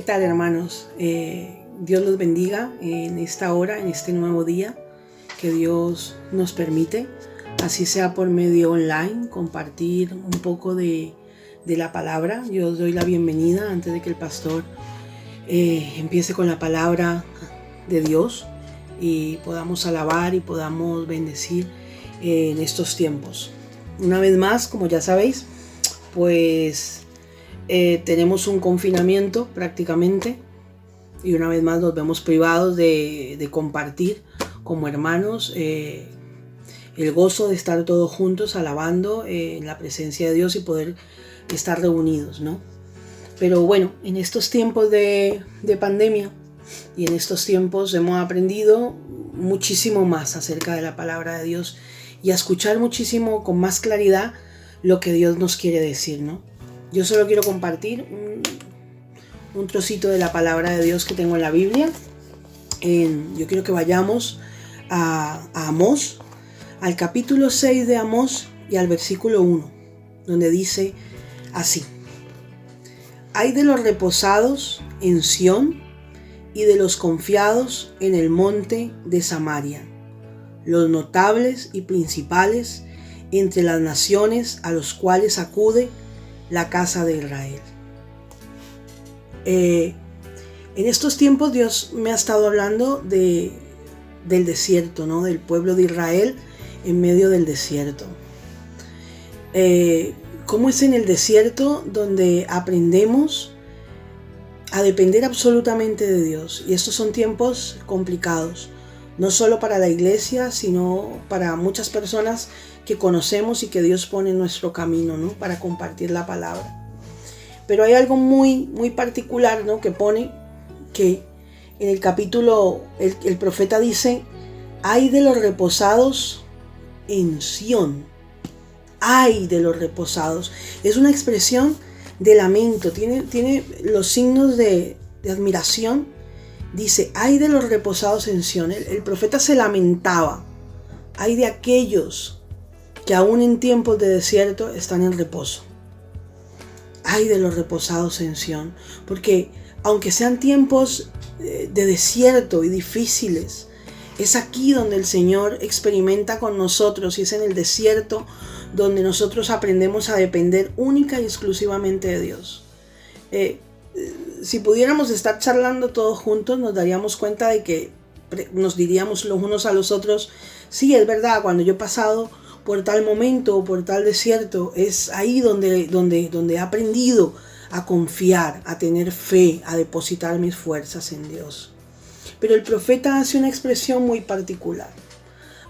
tal, hermanos? Dios los bendiga en esta hora, en este nuevo día que Dios nos permite, así sea por medio online, compartir un poco de la palabra. Yo os doy la bienvenida antes de que el pastor empiece con la palabra de Dios y podamos alabar y podamos bendecir en estos tiempos. Una vez más, como ya sabéis, pues tenemos un confinamiento prácticamente y una vez más nos vemos privados de compartir como hermanos el gozo de estar todos juntos alabando en la presencia de Dios y poder estar reunidos, ¿no? Pero bueno, en estos tiempos de pandemia y en estos tiempos hemos aprendido muchísimo más acerca de la palabra de Dios y a escuchar muchísimo con más claridad lo que Dios nos quiere decir, ¿no? Yo solo quiero compartir un trocito de la palabra de Dios que tengo en la Biblia. Yo quiero que vayamos a Amós, al capítulo 6 de Amós y al versículo 1, donde dice así: Ay de los reposados en Sión y de los confiados en el monte de Samaria, los notables y principales entre las naciones a los cuales acude la casa de Israel. En estos tiempos Dios me ha estado hablando del desierto, ¿no? Del pueblo de Israel en medio del desierto. ¿Cómo es en el desierto donde aprendemos a depender absolutamente de Dios? Y estos son tiempos complicados, no solo para la iglesia, sino para muchas personas que conocemos y que Dios pone en nuestro camino, ¿no? Para compartir la palabra. Pero hay algo muy, muy particular, ¿no? Que pone que en el capítulo el profeta dice: ay de los reposados en Sión. Ay de los reposados. Es una expresión de lamento, tiene los signos de admiración. Dice: ay de los reposados en Sión. El profeta se lamentaba. Ay de aquellos que aún en tiempos de desierto están en reposo. Ay de los reposados en Sión. Porque aunque sean tiempos de desierto y difíciles, es aquí donde el Señor experimenta con nosotros, y es en el desierto donde nosotros aprendemos a depender única y exclusivamente de Dios. Si pudiéramos estar charlando todos juntos, nos daríamos cuenta de que nos diríamos los unos a los otros: sí, es verdad, cuando yo he pasado por tal momento o por tal desierto, es ahí donde he aprendido a confiar, a tener fe, a depositar mis fuerzas en Dios. Pero el profeta hace una expresión muy particular.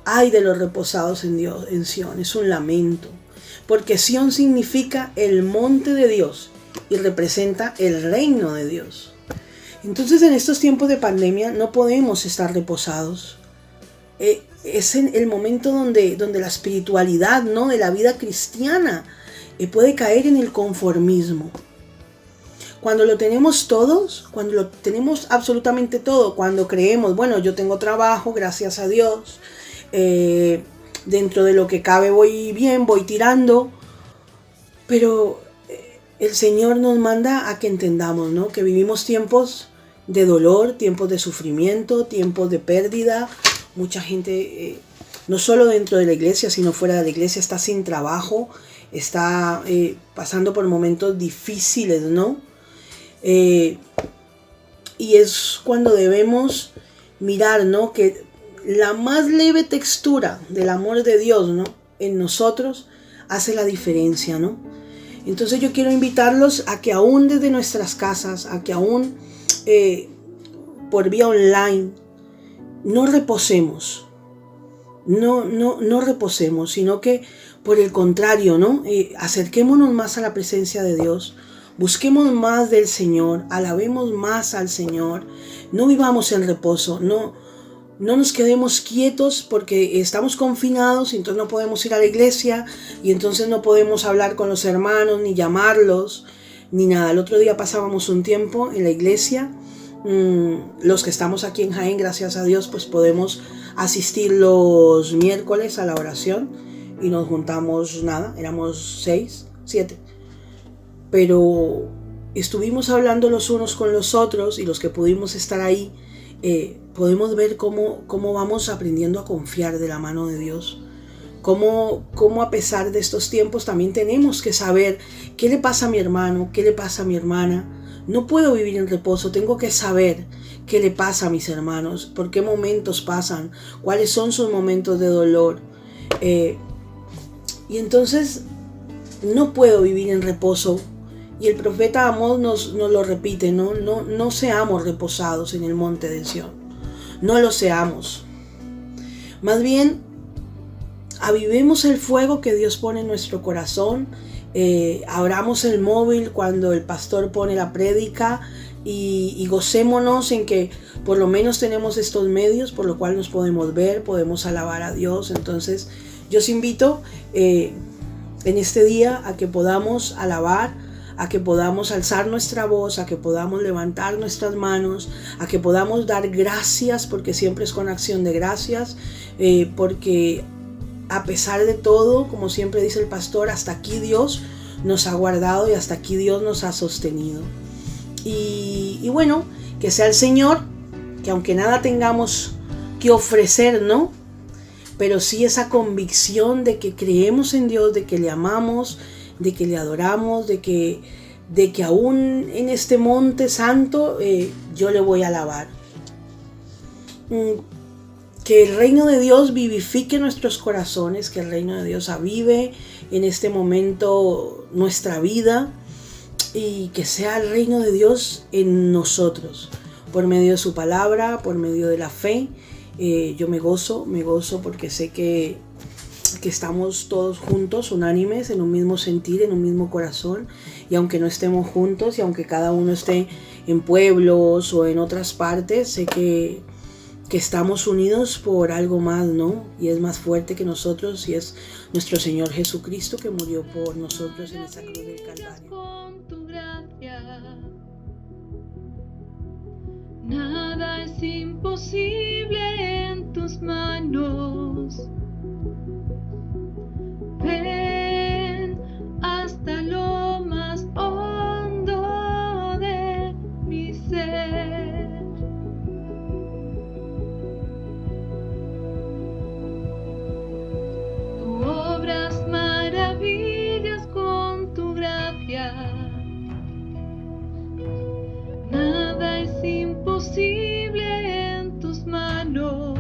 Ay de los reposados en Sión, es un lamento, porque Sión significa el monte de Dios y representa el reino de Dios. Entonces, en estos tiempos de pandemia no podemos estar reposados. Es en el momento donde la espiritualidad, ¿no?, de la vida cristiana puede caer en el conformismo. Cuando lo tenemos todos, cuando lo tenemos absolutamente todo, cuando creemos, bueno, yo tengo trabajo, gracias a Dios, dentro de lo que cabe voy bien, voy tirando, pero el Señor nos manda a que entendamos, ¿no?, que vivimos tiempos de dolor, tiempos de sufrimiento, tiempos de pérdida. Mucha gente, no solo dentro de la iglesia, sino fuera de la iglesia, está sin trabajo, está pasando por momentos difíciles, ¿no? Y es cuando debemos mirar, ¿no?, que la más leve textura del amor de Dios, ¿no?, en nosotros hace la diferencia, ¿no? Entonces yo quiero invitarlos a que aún desde nuestras casas, a que aún por vía online, no reposemos, no reposemos, sino que por el contrario, ¿no?, acerquémonos más a la presencia de Dios, busquemos más del Señor, alabemos más al Señor, no vivamos en reposo, no nos quedemos quietos porque estamos confinados y entonces no podemos ir a la iglesia y entonces no podemos hablar con los hermanos, ni llamarlos, ni nada. El otro día pasábamos un tiempo en la iglesia. Los que estamos aquí en Jaén, gracias a Dios, pues podemos asistir los miércoles a la oración y nos juntamos, éramos 6, 7. Pero estuvimos hablando los unos con los otros y los que pudimos estar ahí, podemos ver cómo vamos aprendiendo a confiar de la mano de Dios. Cómo a pesar de estos tiempos también tenemos que saber qué le pasa a mi hermano, qué le pasa a mi hermana. No puedo vivir en reposo, tengo que saber qué le pasa a mis hermanos, por qué momentos pasan, cuáles son sus momentos de dolor. Y entonces no puedo vivir en reposo. Y el profeta Amós nos lo repite, no seamos reposados en el monte de Sión. No lo seamos. Más bien, avivemos el fuego que Dios pone en nuestro corazón. Abramos el móvil cuando el pastor pone la prédica y gocémonos en que por lo menos tenemos estos medios por lo cual nos podemos ver, podemos alabar a Dios. Entonces yo os invito en este día a que podamos alabar, a que podamos alzar nuestra voz, a que podamos levantar nuestras manos, a que podamos dar gracias, porque siempre es con acción de gracias, porque a pesar de todo, como siempre dice el pastor, hasta aquí Dios nos ha guardado y hasta aquí Dios nos ha sostenido. Y bueno, que sea el Señor, que aunque nada tengamos que ofrecer, ¿no? Pero sí esa convicción de que creemos en Dios, de que le amamos, de que le adoramos, de que aún en este monte santo yo le voy a alabar. Que el reino de Dios vivifique nuestros corazones, que el reino de Dios avive en este momento nuestra vida y que sea el reino de Dios en nosotros, por medio de su palabra, por medio de la fe. Yo me gozo porque sé que estamos todos juntos, unánimes, en un mismo sentir, en un mismo corazón, y aunque no estemos juntos y aunque cada uno esté en pueblos o en otras partes, sé que estamos unidos por algo más, ¿no? Y es más fuerte que nosotros y es nuestro Señor Jesucristo que murió por nosotros en esa cruz del Calvario. Con tu gracia, nada es imposible en tus manos. Ven hasta lo más hondo de mi ser. Tú obras maravillas con tu gracia. Nada es imposible en tus manos.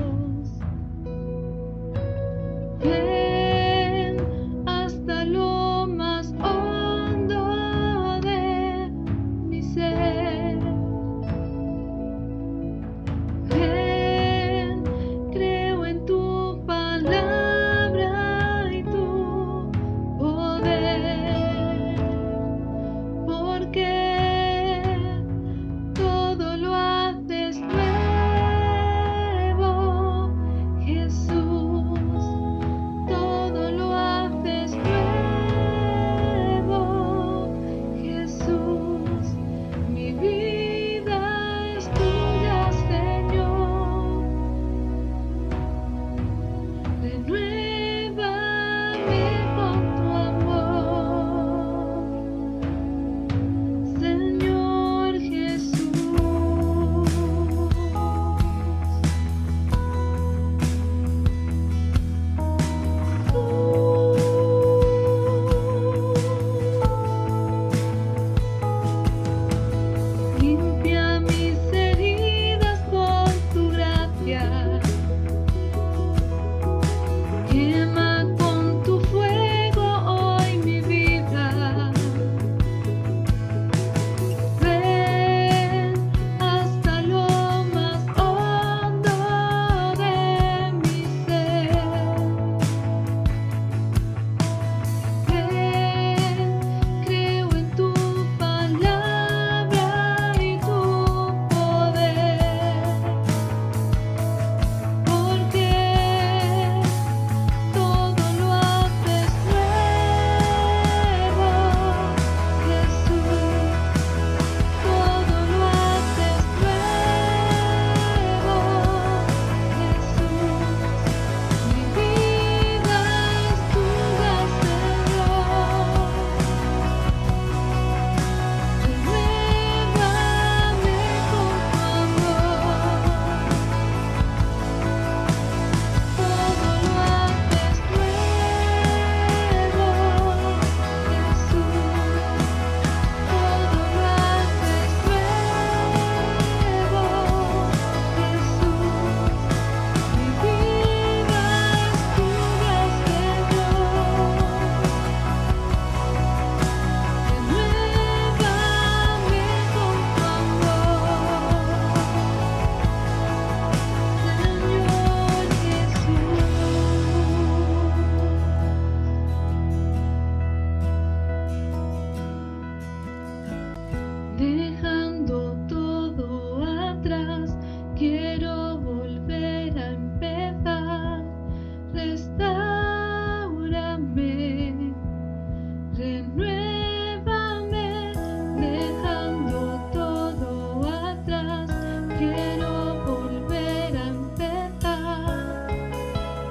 renuévame, dejando todo atrás, quiero volver a empezar.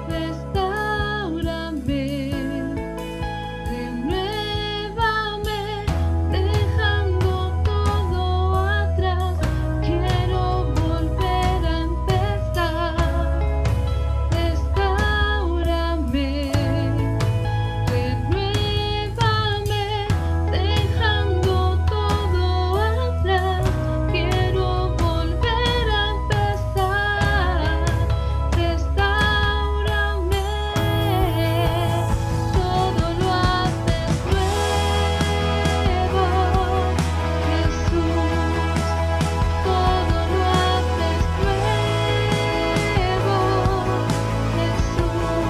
Restáurame, renuévame, dejando todo atrás, quiero volver a empezar. Restáurame, renuévame, dejando todo atrás, quiero volver a empezar. Restáurame, todo lo haces nuevo, Jesús, todo lo haces nuevo, Jesús,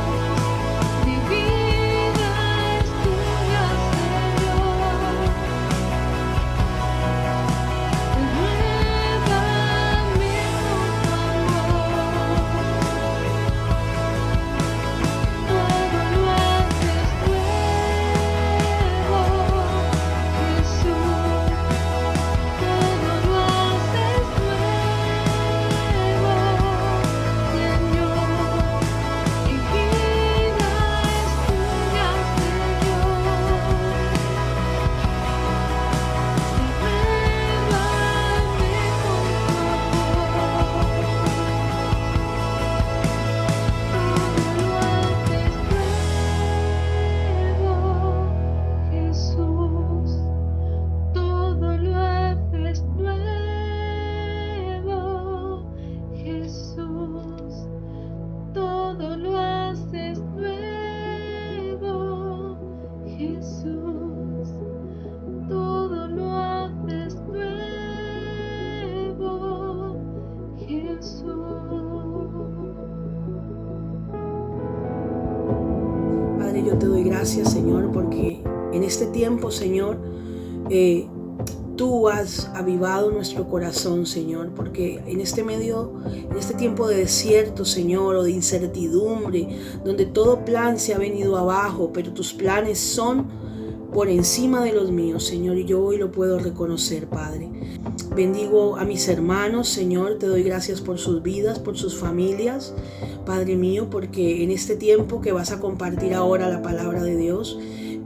mi vida es tuya, Señor. Renuévame con tu amor, todo lo haces nuevo, Jesús, todo lo haces nuevo, Señor, mi vida es tuya, Señor. Todo lo haces nuevo, Jesús, todo lo haces nuevo, Jesús, todo lo haces nuevo, Jesús. Padre, yo te doy gracias, Señor, porque en este tiempo, Señor, tú has avivado nuestro corazón, Señor, porque en este tiempo de desierto, Señor, o de incertidumbre, donde todo plan se ha venido abajo, pero tus planes son por encima de los míos, Señor, y yo hoy lo puedo reconocer, Padre. Bendigo a mis hermanos, Señor, te doy gracias por sus vidas, por sus familias, Padre mío, porque en este tiempo que vas a compartir ahora la palabra de Dios,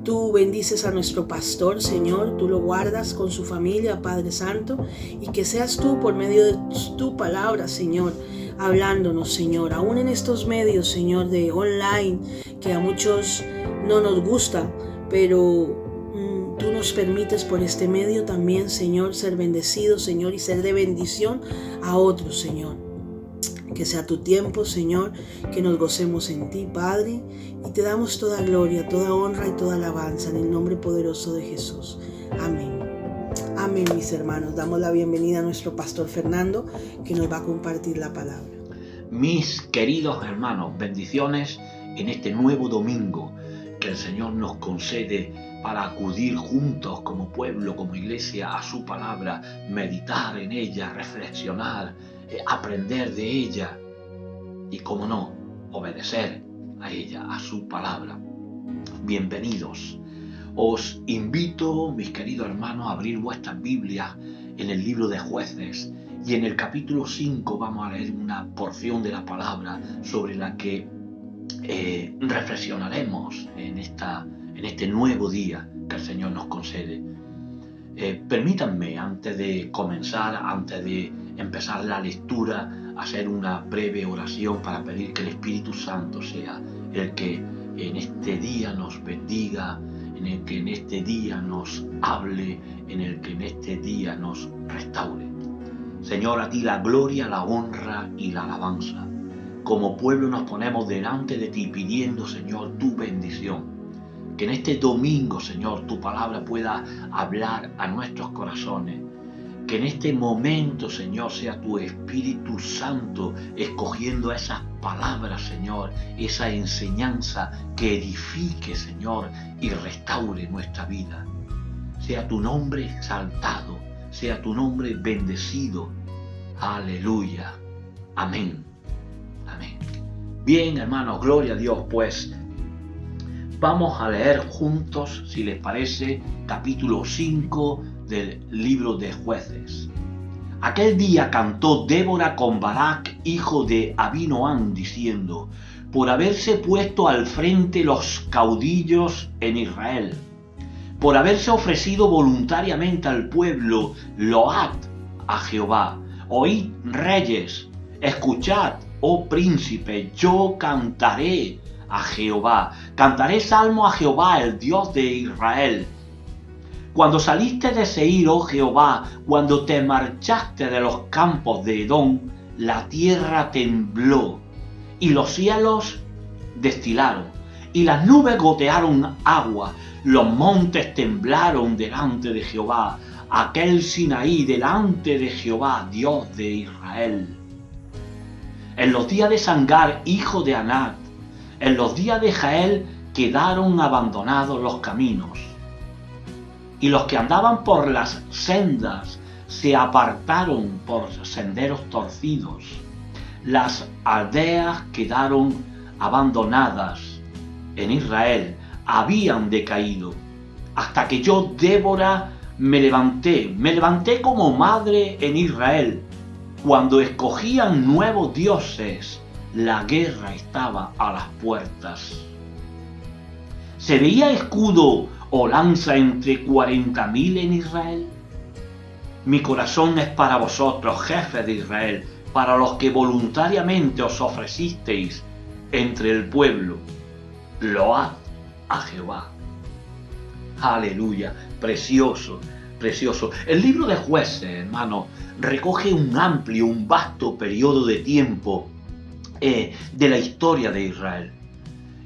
tú bendices a nuestro pastor, Señor, tú lo guardas con su familia, Padre Santo, y que seas tú por medio de tu palabra, Señor, hablándonos, Señor, aún en estos medios, Señor, de online, que a muchos no nos gusta, pero tú nos permites por este medio también, Señor, ser bendecidos, Señor, y ser de bendición a otros, Señor. Que sea tu tiempo, Señor, que nos gocemos en ti, Padre, y te damos toda gloria, toda honra y toda alabanza en el nombre poderoso de Jesús. Amén. Amén, mis hermanos. Damos la bienvenida a nuestro pastor Fernando, que nos va a compartir la palabra. Mis queridos hermanos, bendiciones en este nuevo domingo que el Señor nos concede para acudir juntos como pueblo, como iglesia, a su palabra, meditar en ella, reflexionar, aprender de ella y, como no, obedecer a ella, a su palabra. Bienvenidos. Os invito, mis queridos hermanos, a abrir vuestras Biblias en el libro de Jueces, y en el capítulo 5 vamos a leer una porción de la palabra sobre la que reflexionaremos en este nuevo día que el Señor nos concede. Permítanme, antes de comenzar, antes de empezar la lectura, hacer una breve oración para pedir que el Espíritu Santo sea el que en este día nos bendiga, en el que en este día nos hable, en el que en este día nos restaure. Señor, a ti la gloria, la honra y la alabanza. Como pueblo nos ponemos delante de ti pidiendo, Señor, tu bendición. Que en este domingo, Señor, tu palabra pueda hablar a nuestros corazones. Que en este momento, Señor, sea tu Espíritu Santo escogiendo esas palabras, Señor, esa enseñanza que edifique, Señor, y restaure nuestra vida. Sea tu nombre exaltado, sea tu nombre bendecido. Aleluya. Amén. Amén. Bien, hermanos, gloria a Dios, pues vamos a leer juntos, si les parece, capítulo 5 del libro de Jueces. Aquel día cantó Débora con Barak, hijo de Abinoam, diciendo: por haberse puesto al frente los caudillos en Israel, por haberse ofrecido voluntariamente al pueblo, load a Jehová. Oíd, reyes, escuchad, oh príncipe, yo cantaré a Jehová, cantaré salmo a Jehová, el Dios de Israel. Cuando saliste de Seir, oh Jehová, cuando te marchaste de los campos de Edom, la tierra tembló, y los cielos destilaron, y las nubes gotearon agua, los montes temblaron delante de Jehová, aquel Sinaí delante de Jehová, Dios de Israel. En los días de Sangar, hijo de Anat, en los días de Jael, quedaron abandonados los caminos, y los que andaban por las sendas se apartaron por senderos torcidos. Las aldeas quedaron abandonadas en Israel, habían decaído, hasta que yo, Débora, me levanté como madre en Israel. Cuando escogían nuevos dioses, la guerra estaba a las puertas. ¿Se veía escudo o lanza entre 40.000 en Israel? Mi corazón es para vosotros, jefes de Israel, para los que voluntariamente os ofrecisteis entre el pueblo. Load a Jehová. Aleluya, precioso, precioso. El libro de Jueces, hermano, recoge un vasto periodo de tiempo de la historia de Israel.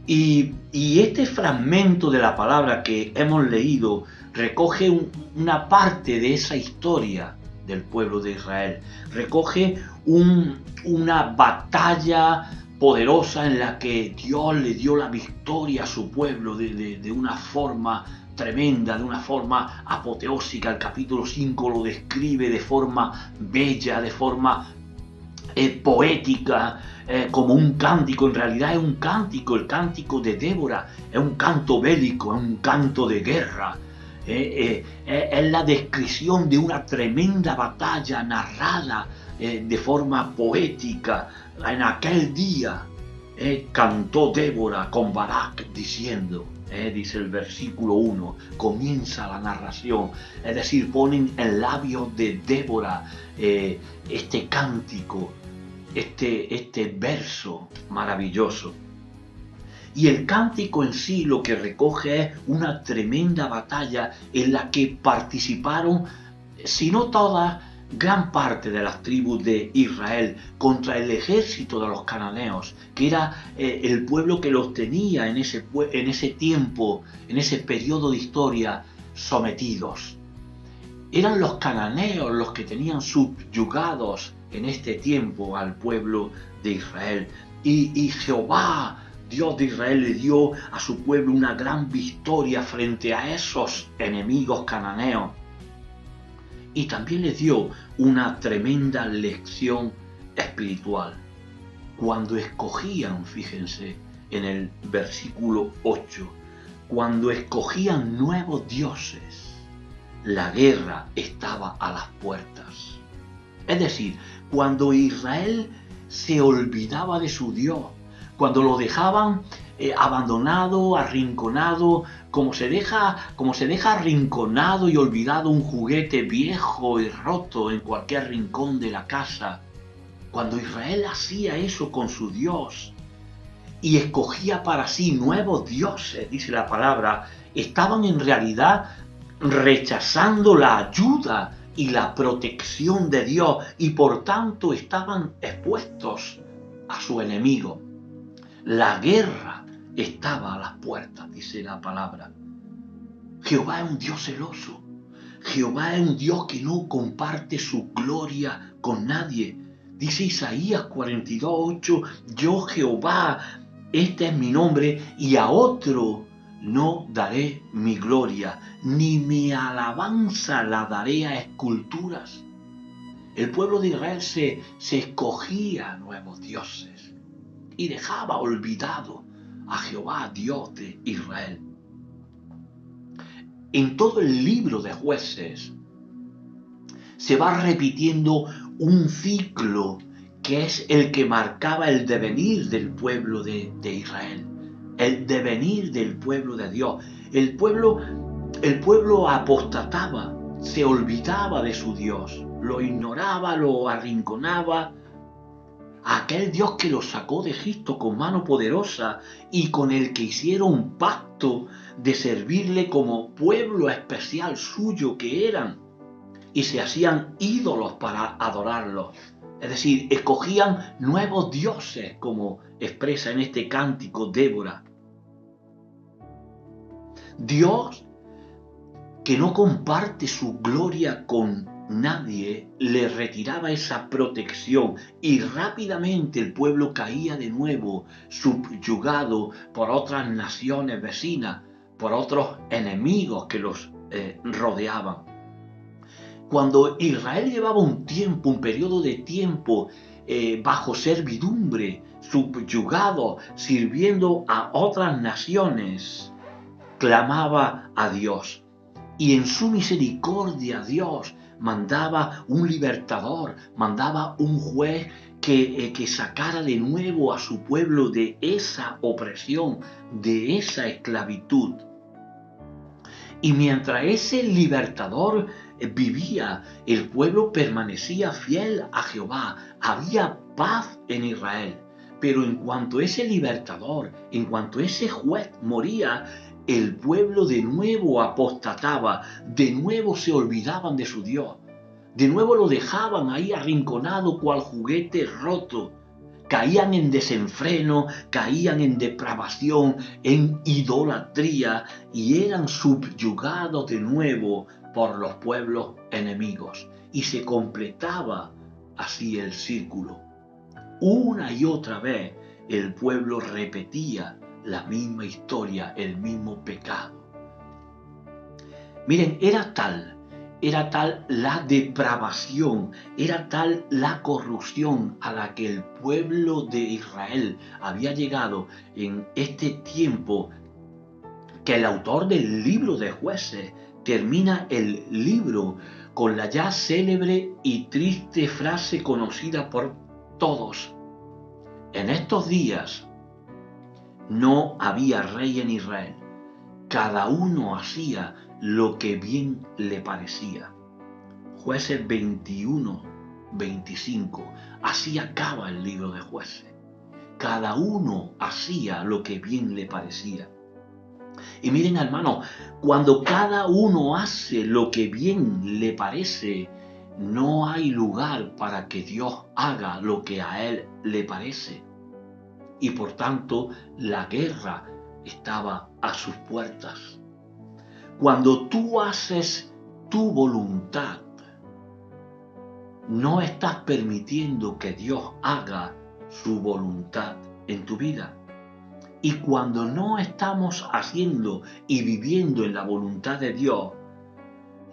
Y este fragmento de la palabra que hemos leído recoge una parte de esa historia del pueblo de Israel. Recoge una batalla poderosa en la que Dios le dio la victoria a su pueblo de una forma tremenda, de una forma apoteósica. El capítulo 5 lo describe de forma bella, de forma poética, como un cántico. En realidad es un cántico, el cántico de Débora es un canto bélico, es un canto de guerra. Es la descripción de una tremenda batalla narrada de forma poética. En aquel día cantó Débora con Barak diciendo, dice el versículo 1, comienza la narración, es decir, ponen en labios de Débora este cántico, este verso maravilloso. Y el cántico en sí lo que recoge es una tremenda batalla en la que participaron, si no todas, gran parte de las tribus de Israel contra el ejército de los cananeos, que era el pueblo que los tenía en ese tiempo, en ese periodo de historia, sometidos. Eran los cananeos los que tenían subyugados en este tiempo al pueblo de Israel. Y Jehová, Dios de Israel, le dio a su pueblo una gran victoria frente a esos enemigos cananeos. Y también les dio una tremenda lección espiritual. Cuando escogían, fíjense en el versículo 8, cuando escogían nuevos dioses, la guerra estaba a las puertas. Es decir, cuando Israel se olvidaba de su Dios, cuando lo dejaban abandonado, arrinconado, como se deja arrinconado y olvidado un juguete viejo y roto en cualquier rincón de la casa. Cuando Israel hacía eso con su Dios y escogía para sí nuevos dioses, dice la palabra, estaban en realidad rechazando la ayuda y la protección de Dios, y por tanto estaban expuestos a su enemigo. La guerra estaba a las puertas, dice la palabra. Jehová es un Dios celoso. Jehová es un Dios que no comparte su gloria con nadie. Dice Isaías 42:8, yo Jehová, este es mi nombre, y a otro no daré mi gloria, ni mi alabanza la daré a esculturas. El pueblo de Israel se escogía nuevos dioses y dejaba olvidado a Jehová, Dios de Israel. En todo el libro de Jueces se va repitiendo un ciclo que es el que marcaba el devenir del pueblo de Israel, el devenir del pueblo de Dios. El pueblo apostataba, se olvidaba de su Dios, lo ignoraba, lo arrinconaba. Aquel Dios que los sacó de Egipto con mano poderosa y con el que hicieron un pacto de servirle como pueblo especial suyo que eran, y se hacían ídolos para adorarlos. Es decir, escogían nuevos dioses, como expresa en este cántico Débora. Dios, que no comparte su gloria con nadie, le retiraba esa protección y rápidamente el pueblo caía de nuevo subyugado por otras naciones vecinas, por otros enemigos que los rodeaban. Cuando Israel llevaba un periodo de tiempo bajo servidumbre, subyugado, sirviendo a otras naciones, clamaba a Dios. Y en su misericordia Dios mandaba un libertador, mandaba un juez que sacara de nuevo a su pueblo de esa opresión, de esa esclavitud. Y mientras ese libertador vivía, el pueblo permanecía fiel a Jehová. Había paz en Israel. Pero en cuanto ese libertador, en cuanto ese juez moría, el pueblo de nuevo apostataba, de nuevo se olvidaban de su Dios. De nuevo lo dejaban ahí arrinconado cual juguete roto. Caían en desenfreno, caían en depravación, en idolatría y eran subyugados de nuevo por los pueblos enemigos. Y se completaba así el círculo. Una y otra vez el pueblo repetía la misma historia, el mismo pecado. Miren, era tal la depravación, era tal la corrupción a la que el pueblo de Israel había llegado en este tiempo, que el autor del libro de Jueces termina el libro con la ya célebre y triste frase conocida por todos: en estos días no había rey en Israel, cada uno hacía lo que bien le parecía. Jueces 21, 25. Así acaba el libro de Jueces. Cada uno hacía lo que bien le parecía. Y miren, hermanos, cuando cada uno hace lo que bien le parece, no hay lugar para que Dios haga lo que a él le parece. Y por tanto, la guerra estaba a sus puertas. Cuando tú haces tu voluntad, no estás permitiendo que Dios haga su voluntad en tu vida. Y cuando no estamos haciendo y viviendo en la voluntad de Dios,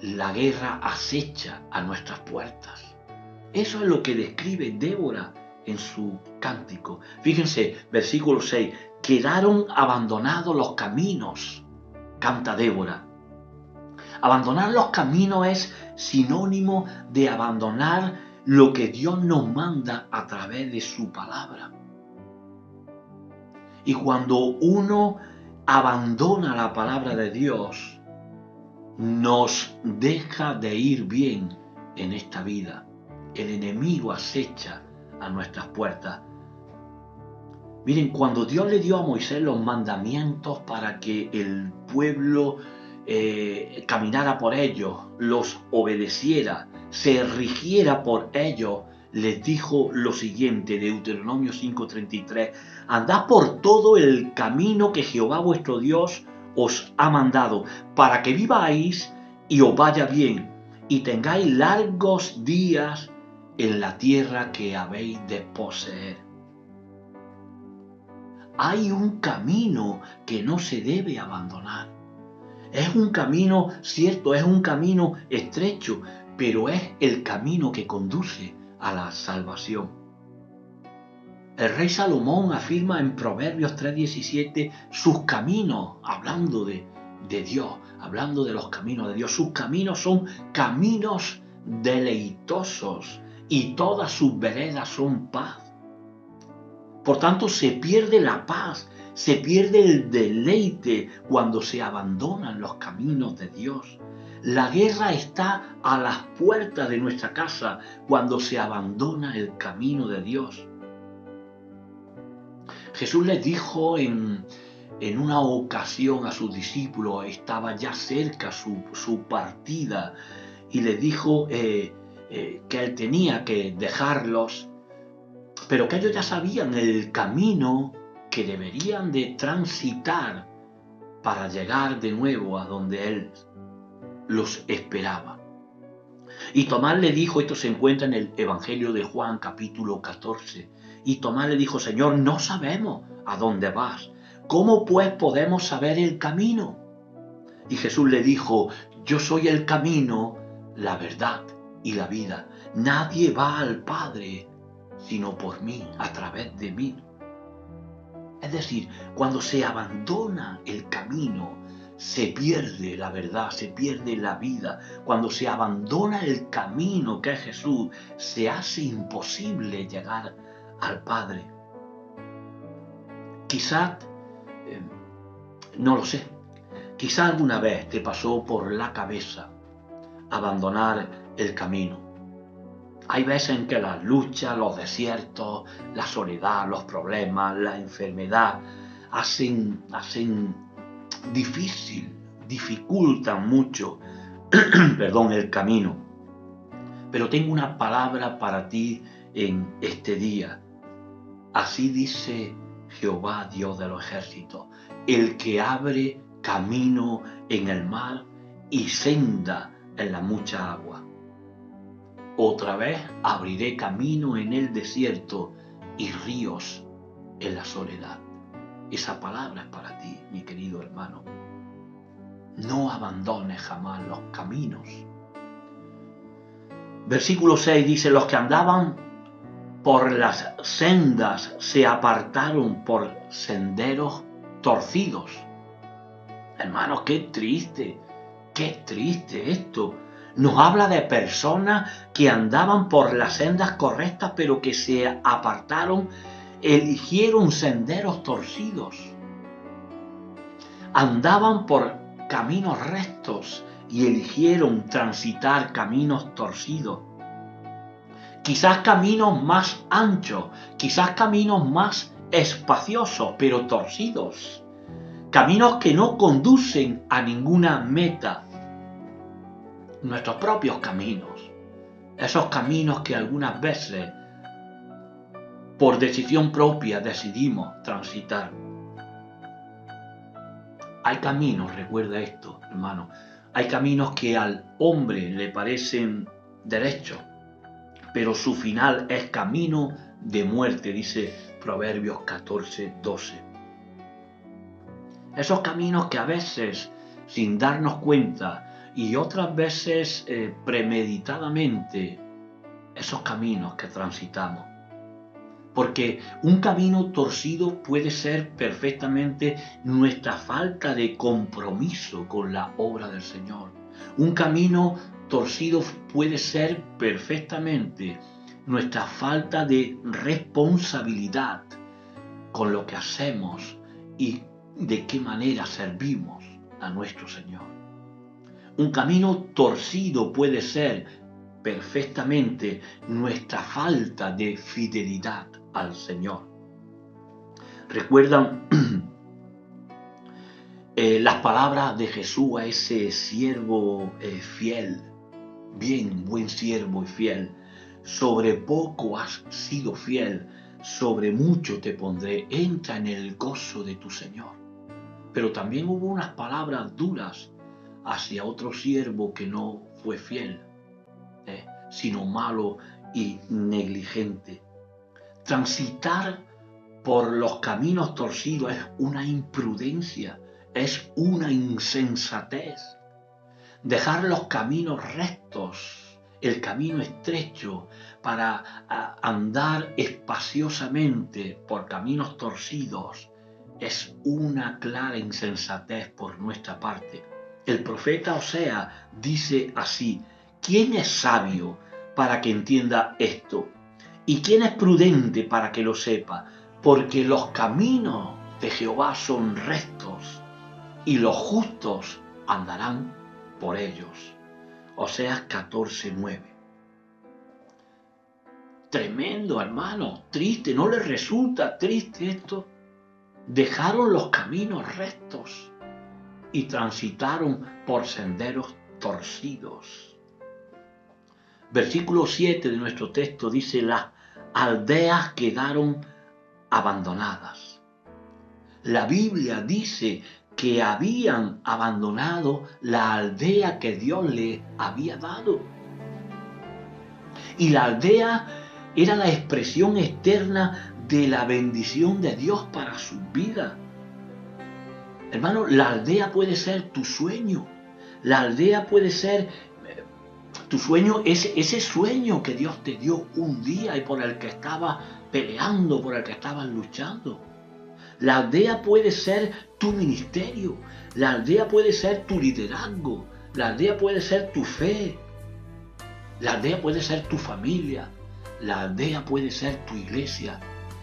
la guerra acecha a nuestras puertas. Eso es lo que describe Débora en su cántico. Fíjense, versículo 6. Quedaron abandonados los caminos, canta Débora. Abandonar los caminos es sinónimo de abandonar lo que Dios nos manda a través de su palabra. Y cuando uno abandona la palabra de Dios, nos deja de ir bien en esta vida. El enemigo acecha a nuestras puertas. Miren, cuando Dios le dio a Moisés los mandamientos para que el pueblo caminara por ellos, los obedeciera, se rigiera por ellos, les dijo lo siguiente, Deuteronomio 5:33, andad por todo el camino que Jehová vuestro Dios os ha mandado, para que viváis y os vaya bien, y tengáis largos días en la tierra que habéis de poseer. Hay un camino que no se debe abandonar. Es un camino, cierto, es un camino estrecho, pero es el camino que conduce a la salvación. El rey Salomón afirma en Proverbios 3:17 sus caminos, hablando de Dios, hablando de los caminos de Dios. Sus caminos son caminos deleitosos y todas sus veredas son paz. Por tanto, se pierde la paz, se pierde el deleite cuando se abandonan los caminos de Dios. La guerra está a las puertas de nuestra casa cuando se abandona el camino de Dios. Jesús les dijo en una ocasión a sus discípulos, estaba ya cerca su partida, y les dijo que él tenía que dejarlos, pero que ellos ya sabían el camino que deberían de transitar para llegar de nuevo a donde Él los esperaba. Y Tomás le dijo, esto se encuentra en el Evangelio de Juan capítulo 14, y Tomás le dijo, Señor, no sabemos a dónde vas, ¿cómo pues podemos saber el camino? Y Jesús le dijo, yo soy el camino, la verdad y la vida. Nadie va al Padre sino por mí, a través de mí. Es decir, cuando se abandona el camino, se pierde la verdad, se pierde la vida. Cuando se abandona el camino que es Jesús, se hace imposible llegar al Padre. Quizás, no lo sé, quizás alguna vez te pasó por la cabeza abandonar el camino. Hay veces en que las luchas, los desiertos, la soledad, los problemas, la enfermedad hacen dificultan mucho el camino. Pero tengo una palabra para ti en este día. Así dice Jehová, Dios de los ejércitos, el que abre camino en el mar y senda en la mucha agua. Otra vez abriré camino en el desierto y ríos en la soledad. Esa palabra es para ti, mi querido hermano. No abandones jamás los caminos. Versículo 6 dice, los que andaban por las sendas se apartaron por senderos torcidos. Hermanos, qué triste esto. Nos habla de personas que andaban por las sendas correctas, pero que se apartaron, eligieron senderos torcidos. Andaban por caminos rectos y eligieron transitar caminos torcidos. Quizás caminos más anchos, quizás caminos más espaciosos, pero torcidos. Caminos que no conducen a ninguna meta. Nuestros propios caminos, esos caminos que algunas veces por decisión propia decidimos transitar. Hay caminos, recuerda esto, hermano, hay caminos que al hombre le parecen derechos, pero su final es camino de muerte, dice Proverbios 14:12. Esos caminos que a veces, sin darnos cuenta, y otras veces premeditadamente, esos caminos que transitamos. Porque un camino torcido puede ser perfectamente nuestra falta de compromiso con la obra del Señor. Un camino torcido puede ser perfectamente nuestra falta de responsabilidad con lo que hacemos y de qué manera servimos a nuestro Señor. Un camino torcido puede ser perfectamente nuestra falta de fidelidad al Señor. ¿Recuerdan las palabras de Jesús a ese siervo fiel? Bien, buen siervo y fiel. Sobre poco has sido fiel, sobre mucho te pondré. Entra en el gozo de tu Señor. Pero también hubo unas palabras duras hacia otro siervo que no fue fiel, sino malo y negligente. Transitar por los caminos torcidos es una imprudencia, es una insensatez. Dejar los caminos rectos el camino estrecho, para andar espaciosamente por caminos torcidos, es una clara insensatez por nuestra parte. El profeta Oseas dice así: ¿quién es sabio para que entienda esto? ¿Y quién es prudente para que lo sepa? Porque los caminos de Jehová son rectos, y los justos andarán por ellos. Oseas 14:9. Tremendo, hermano, triste, ¿no les resulta triste esto? Dejaron los caminos rectos y transitaron por senderos torcidos. Versículo 7 de nuestro texto dice: las aldeas quedaron abandonadas. La Biblia dice que habían abandonado la aldea que Dios les había dado. Y la aldea era la expresión externa de la bendición de Dios para sus vidas. Hermano, la aldea puede ser tu sueño. La aldea puede ser tu sueño, ese sueño que Dios te dio un día y por el que estabas peleando, por el que estabas luchando. La aldea puede ser tu ministerio. La aldea puede ser tu liderazgo. La aldea puede ser tu fe. La aldea puede ser tu familia. La aldea puede ser tu iglesia.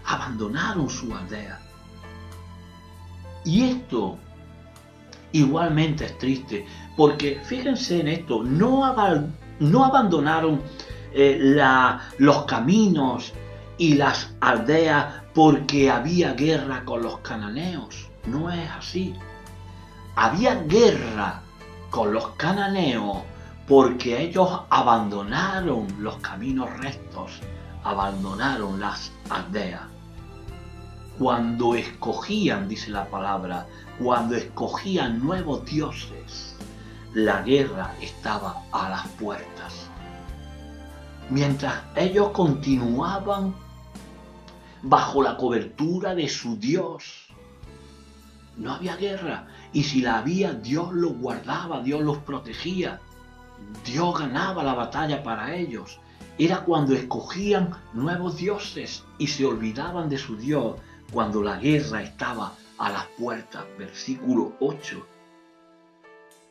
Abandonaron su aldea. Y esto igualmente es triste, porque fíjense en esto, no abandonaron los caminos y las aldeas porque había guerra con los cananeos. No es así. Había guerra con los cananeos porque ellos abandonaron los caminos rectos, abandonaron las aldeas. Cuando escogían, dice la palabra, cuando escogían nuevos dioses, la guerra estaba a las puertas. Mientras ellos continuaban bajo la cobertura de su Dios, no había guerra. Y si la había, Dios los guardaba, Dios los protegía. Dios ganaba la batalla para ellos. Era cuando escogían nuevos dioses y se olvidaban de su Dios cuando la guerra estaba a las puertas. Versículo 8.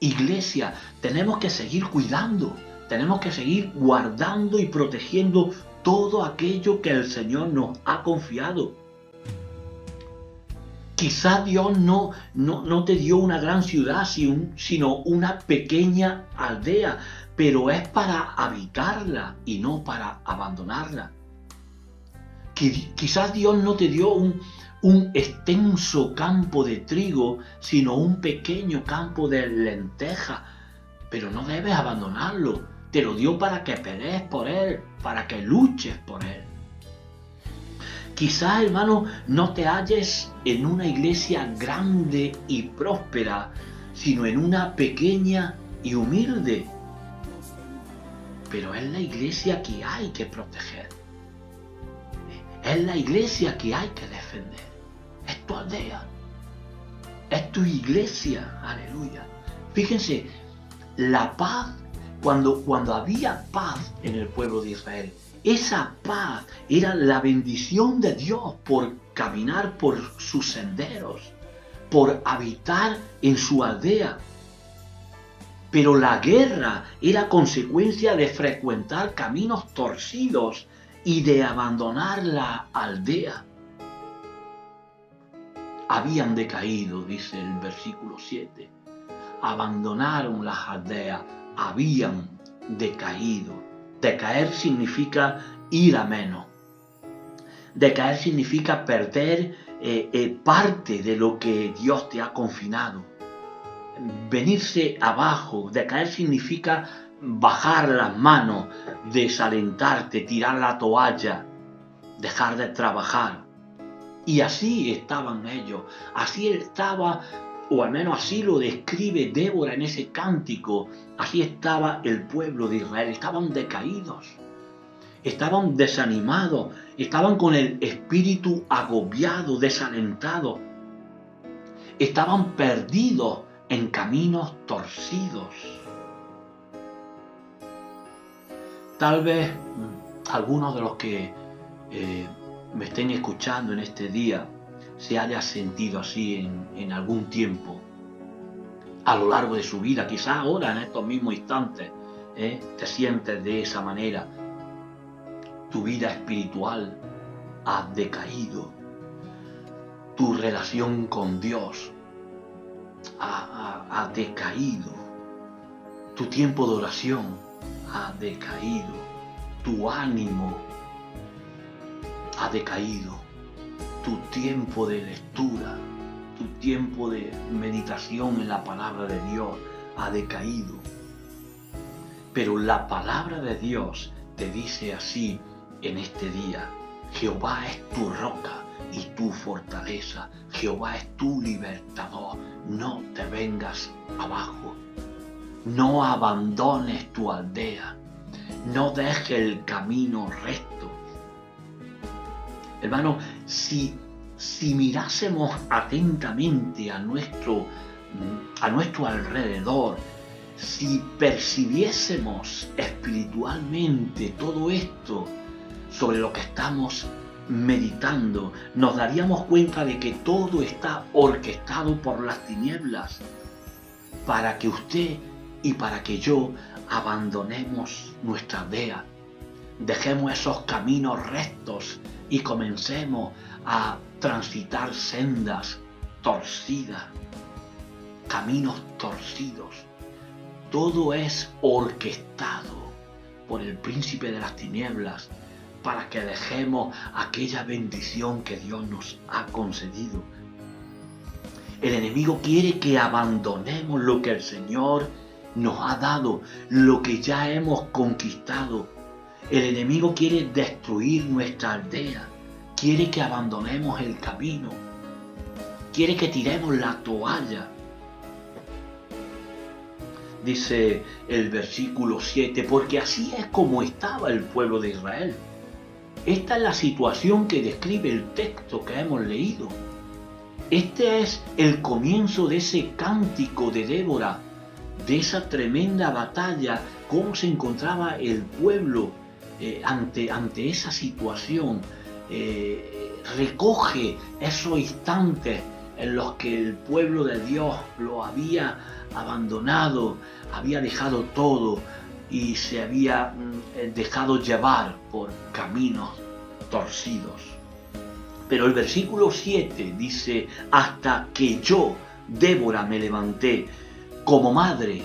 Iglesia, tenemos que seguir cuidando, tenemos que seguir guardando y protegiendo todo aquello que el Señor nos ha confiado. Quizás Dios no te dio una gran ciudad, sino una pequeña aldea, pero es para habitarla y no para abandonarla. Quizás Dios no te dio un extenso campo de trigo, sino un pequeño campo de lenteja, pero no debes abandonarlo. Te lo dio para que pelees por él, para que luches por él. Quizás, hermano, no te halles en una iglesia grande y próspera, sino en una pequeña y humilde. Pero es la iglesia que hay que proteger. Es la iglesia que hay que defender. Es tu aldea. Es tu iglesia. Aleluya. Fíjense, la paz, cuando había paz en el pueblo de Israel, esa paz era la bendición de Dios por caminar por sus senderos, por habitar en su aldea. Pero la guerra era consecuencia de frecuentar caminos torcidos y de abandonar la aldea. Habían decaído, dice el versículo 7. Abandonaron las aldeas, habían decaído. Decaer significa ir a menos. Decaer significa perder parte de lo que Dios te ha confinado. Venirse abajo. Decaer significa bajar las manos, desalentarte, tirar la toalla, dejar de trabajar. Y así estaban ellos. Así estaba, o al menos así lo describe Débora en ese cántico. Así estaba el pueblo de Israel. Estaban decaídos, estaban desanimados, estaban con el espíritu agobiado, desalentado. Estaban perdidos en caminos torcidos. Tal vez algunos de los que me estén escuchando en este día se haya sentido así en algún tiempo, a lo largo de su vida, quizás ahora en estos mismos instantes, te sientes de esa manera. Tu vida espiritual ha decaído, tu relación con Dios ha decaído, tu tiempo de oración ha decaído, tu ánimo ha decaído, tu tiempo de lectura, tu tiempo de meditación en la palabra de Dios ha decaído. Pero la palabra de Dios te dice así en este día: Jehová es tu roca y tu fortaleza, Jehová es tu libertador, no te vengas abajo, no abandones tu aldea, no dejes el camino recto. Hermano, si mirásemos atentamente a nuestro alrededor, si percibiésemos espiritualmente todo esto sobre lo que estamos meditando, nos daríamos cuenta de que todo está orquestado por las tinieblas para que usted y para que yo abandonemos nuestra aldea, dejemos esos caminos rectos y comencemos a transitar sendas torcidas, caminos torcidos. Todo es orquestado por el príncipe de las tinieblas para que dejemos aquella bendición que Dios nos ha concedido. El enemigo quiere que abandonemos lo que el Señor nos ha dado, lo que ya hemos conquistado. El enemigo quiere destruir nuestra aldea, quiere que abandonemos el camino, quiere que tiremos la toalla. Dice el versículo 7, porque así es como estaba el pueblo de Israel. Esta es la situación que describe el texto que hemos leído. Este es el comienzo de ese cántico de Débora, de esa tremenda batalla, cómo se encontraba el pueblo ante esa situación. Recoge esos instantes en los que el pueblo de Dios lo había abandonado, había dejado todo y se había dejado llevar por caminos torcidos. Pero el versículo 7 dice: hasta que yo, Débora, me levanté como madre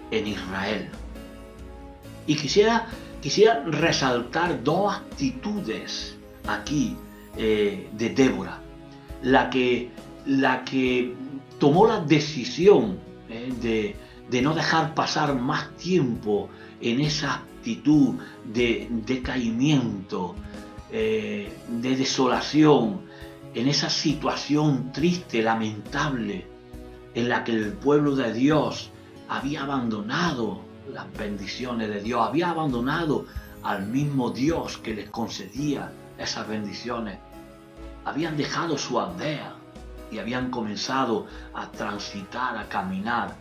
en Israel. Y quisiera resaltar dos actitudes aquí de Débora. La que tomó la decisión de no dejar pasar más tiempo en esa actitud de decaimiento, de desolación, en esa situación triste, lamentable, en la que el pueblo de Dios había abandonado las bendiciones de Dios, había abandonado al mismo Dios que les concedía esas bendiciones. Habían dejado su aldea y habían comenzado a transitar, a caminar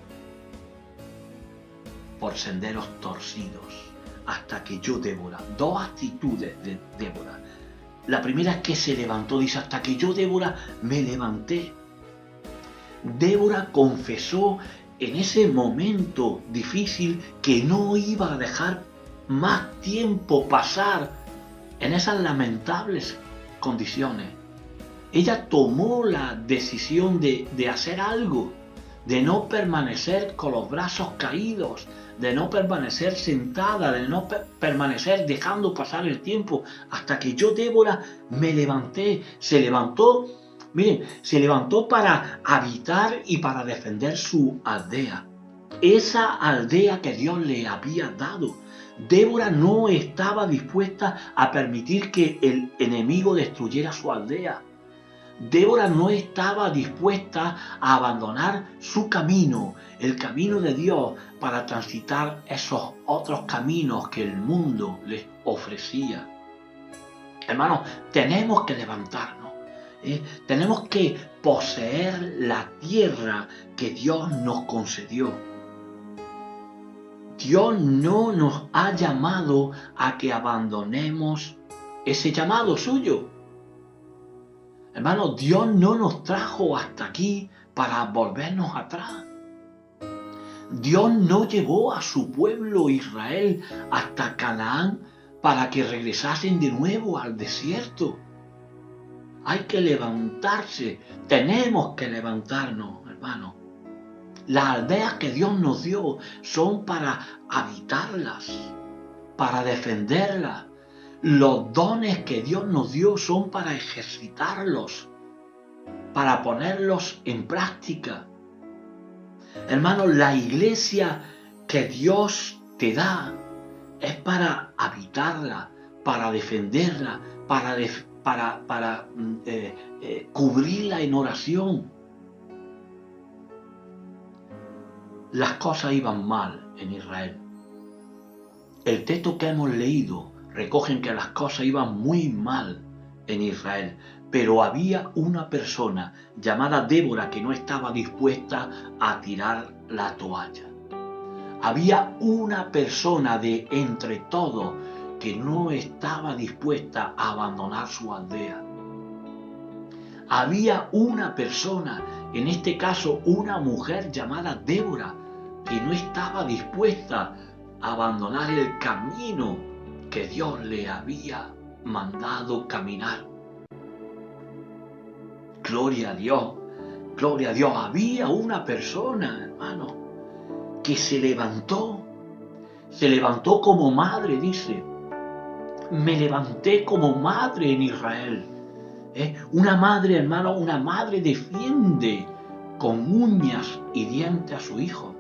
por senderos torcidos. Hasta que yo, Débora, dos actitudes de Débora. La primera es que se levantó, dice: hasta que yo, Débora, me levanté. Débora confesó en ese momento difícil que no iba a dejar más tiempo pasar en esas lamentables condiciones. Ella tomó la decisión de hacer algo, de no permanecer con los brazos caídos, de no permanecer sentada, de no permanecer dejando pasar el tiempo. Hasta que yo, Débora, me levanté. Se levantó para habitar y para defender su aldea. Esa aldea que Dios le había dado. Débora no estaba dispuesta a permitir que el enemigo destruyera su aldea. Débora no estaba dispuesta a abandonar su camino, el camino de Dios, para transitar esos otros caminos que el mundo les ofrecía. Hermanos, tenemos que levantarnos. Tenemos que poseer la tierra que Dios nos concedió. Dios no nos ha llamado a que abandonemos ese llamado suyo. Hermano, Dios no nos trajo hasta aquí para volvernos atrás. Dios no llevó a su pueblo Israel hasta Canaán para que regresasen de nuevo al desierto. Hay que levantarse, tenemos que levantarnos, hermano. Las aldeas que Dios nos dio son para habitarlas, para defenderlas. Los dones que Dios nos dio son para ejercitarlos, para ponerlos en práctica. Hermano, la iglesia que Dios te da es para habitarla, para defenderla, para cubrirla en oración. Las cosas iban mal en Israel. El texto que hemos leído recogen que las cosas iban muy mal en Israel, pero había una persona llamada Débora que no estaba dispuesta a tirar la toalla. Había una persona de entre todos que no estaba dispuesta a abandonar su aldea. Había una persona, en este caso una mujer llamada Débora, que no estaba dispuesta a abandonar el camino que Dios le había mandado caminar. Gloria a Dios, gloria a Dios. Había una persona, hermano, que se levantó como madre, dice. Me levanté como madre en Israel. Una madre, hermano, una madre defiende con uñas y dientes a su hijo.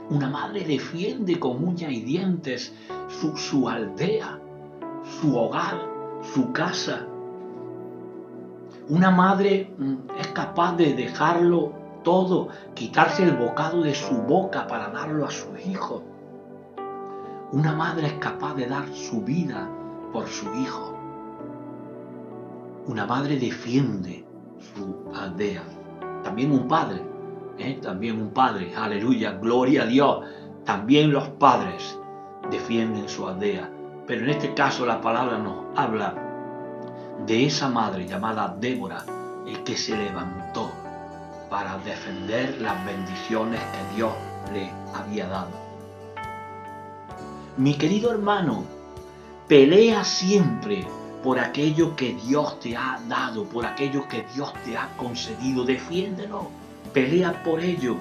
Una madre defiende con uñas y dientes su aldea, su hogar, su casa. Una madre es capaz de dejarlo todo, quitarse el bocado de su boca para darlo a sus hijos. Una madre es capaz de dar su vida por su hijo. Una madre defiende su aldea. También un padre, aleluya, gloria a Dios. También los padres defienden su aldea. Pero en este caso la palabra nos habla de esa madre llamada Débora, el que se levantó para defender las bendiciones que Dios le había dado. Mi querido hermano, pelea siempre por aquello que Dios te ha dado, por aquello que Dios te ha concedido. Defiéndelo, pelea por ello.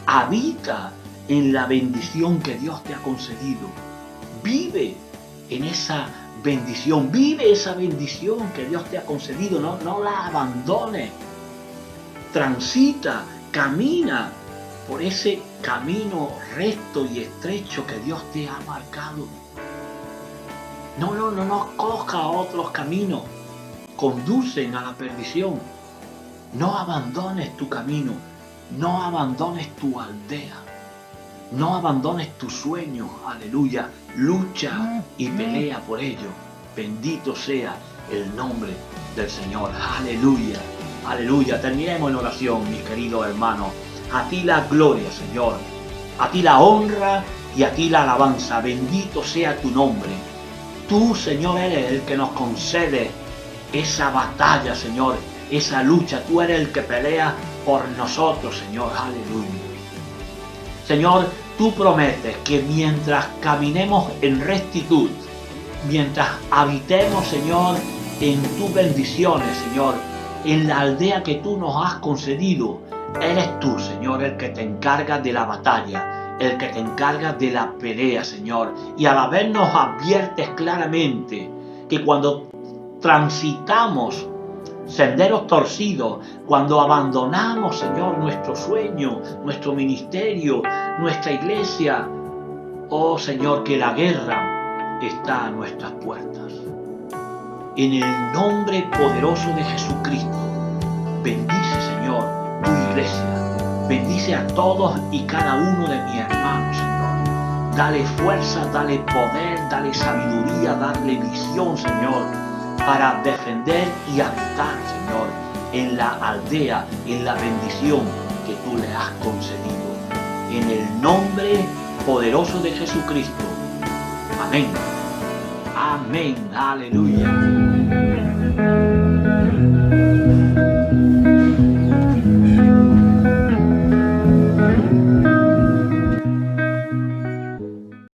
Habita en la bendición que Dios te ha concedido. Vive en esa bendición, vive esa bendición que Dios te ha concedido, no la abandones. Transita, camina por ese camino recto y estrecho que Dios te ha marcado. No coja otros caminos, conducen a la perdición. No abandones tu camino, no abandones tu aldea, no abandones tus sueños, aleluya. Lucha y pelea por ello. Bendito sea el nombre del Señor, aleluya, aleluya. Terminemos en oración, mis queridos hermanos. A ti la gloria, Señor, a ti la honra y a ti la alabanza. Bendito sea tu nombre. Tú, Señor, eres el que nos concede esa batalla, Señor, esa lucha. Tú eres el que pelea por nosotros, Señor, aleluya. Señor, tú prometes que mientras caminemos en rectitud, mientras habitemos, Señor, en tus bendiciones, Señor, en la aldea que tú nos has concedido, eres tú, Señor, el que te encargas de la batalla, el que te encargas de la pelea, Señor. Y a la vez nos adviertes claramente que cuando transitamos senderos torcidos, cuando abandonamos, Señor, nuestro sueño, nuestro ministerio, nuestra iglesia, oh Señor, que la guerra está a nuestras puertas. En el nombre poderoso de Jesucristo, bendice, Señor, tu iglesia. Bendice a todos y cada uno de mis hermanos, Señor. Dale fuerza, dale poder, dale sabiduría, dale visión, Señor, para defender y habitar, Señor, en la aldea, en la bendición que tú le has concedido. En el nombre poderoso de Jesucristo. Amén. Amén. Aleluya.